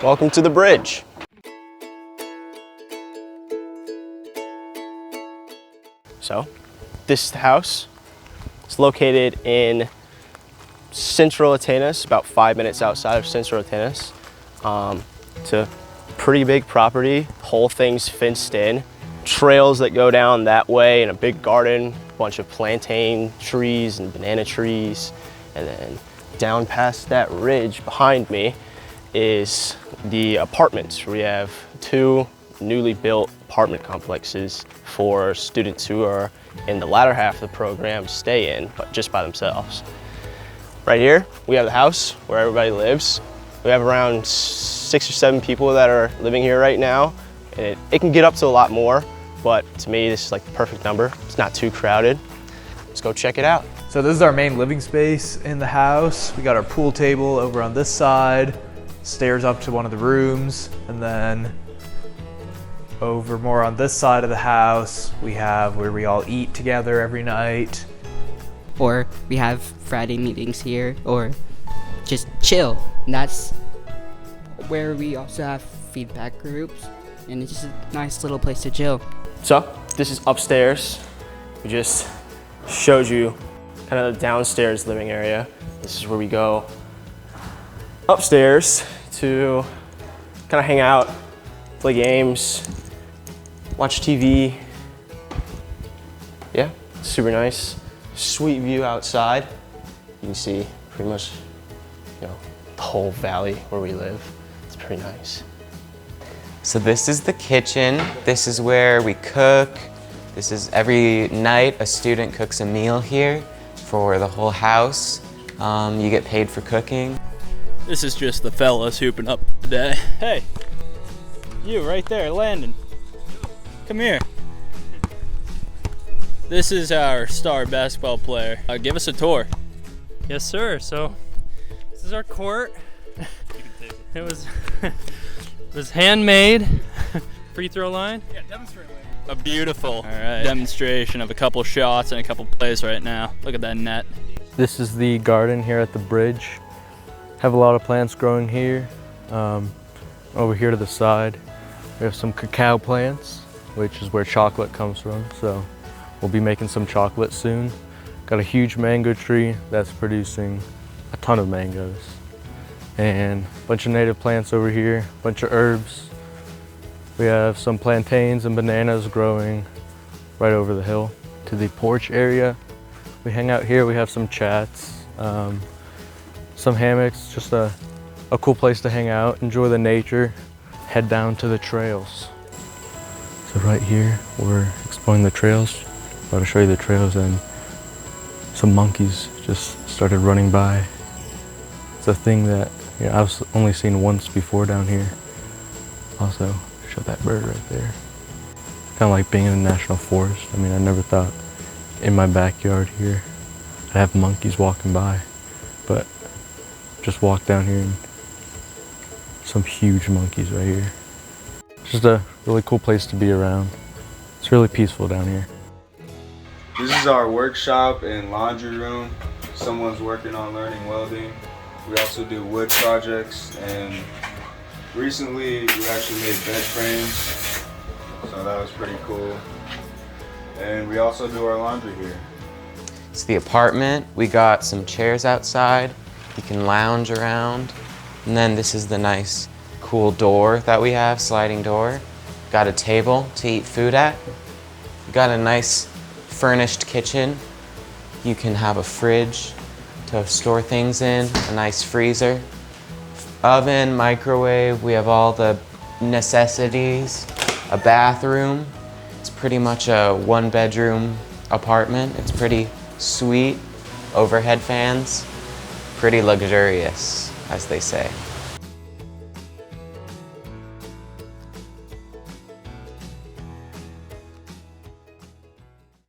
Welcome to the bridge. So, this is the house. It's located in central Atenas, about 5 minutes outside of central Atenas. It's a pretty big property, whole thing's fenced in. Trails that go down that way and a big garden, a bunch of plantain trees and banana trees. And then down past that ridge behind me is the apartments. We have 2 newly built apartment complexes for students who are in the latter half of the program to stay in, but just by themselves. Right here, we have the house where everybody lives. We have around 6 or 7 people that are living here right now, and it can get up to a lot more, but to me, this is like the perfect number. It's not too crowded. Let's go check it out. So this is our main living space in the house. We got our pool table over on this side, stairs up to one of the rooms, and then over more on this side of the house, we have where we all eat together every night. Or we have Friday meetings here, or just chill. And that's where we also have feedback groups, and it's just a nice little place to chill. So, this is upstairs. We just showed you kind of the downstairs living area. This is where we go upstairs to kind of hang out, play games, watch TV. Yeah, super nice. Sweet view outside. You can see pretty much, the whole valley where we live. It's pretty nice. So this is the kitchen. This is where we cook. This is every night a student cooks a meal here for the whole house. You get paid for cooking. This is just the fellas hooping up today. Hey, you right there, Landon. Come here. This is our star basketball player. Give us a tour. Yes, sir. So this is our court. It was handmade. Free throw line. Yeah, demonstrate. A beautiful demonstration of a couple shots and a couple plays right now. Look at that net. This is the garden here at the bridge. Have a lot of plants growing here. Over here to the side, we have some cacao plants, which is where chocolate comes from. So we'll be making some chocolate soon. Got a huge mango tree that's producing a ton of mangoes. And a bunch of native plants over here, a bunch of herbs. We have some plantains and bananas growing right over the hill. To the porch area, we hang out here, we have some chats, some hammocks, just a cool place to hang out, enjoy the nature, head down to the trails. So right here, we're exploring the trails. About to show you the trails, and some monkeys just started running by. It's a thing that I've only seen once before down here. Also, show that bird right there. Kind of like being in a national forest. I mean, I never thought in my backyard here I'd have monkeys walking by, but just walk down here and some huge monkeys right here. Just a really cool place to be around. It's really peaceful down here. This is our workshop and laundry room. Someone's working on learning welding. We also do wood projects, and recently we actually made bed frames, so that was pretty cool. And we also do our laundry here. It's the apartment. We got some chairs outside. You can lounge around. And then this is the nice, cool door that we have, sliding door. Got a table to eat food at. We got a nice furnished kitchen. You can have a fridge to store things in, a nice freezer, oven, microwave. We have all the necessities, a bathroom. It's pretty much a 1-bedroom apartment. It's pretty sweet, overhead fans, pretty luxurious, as they say.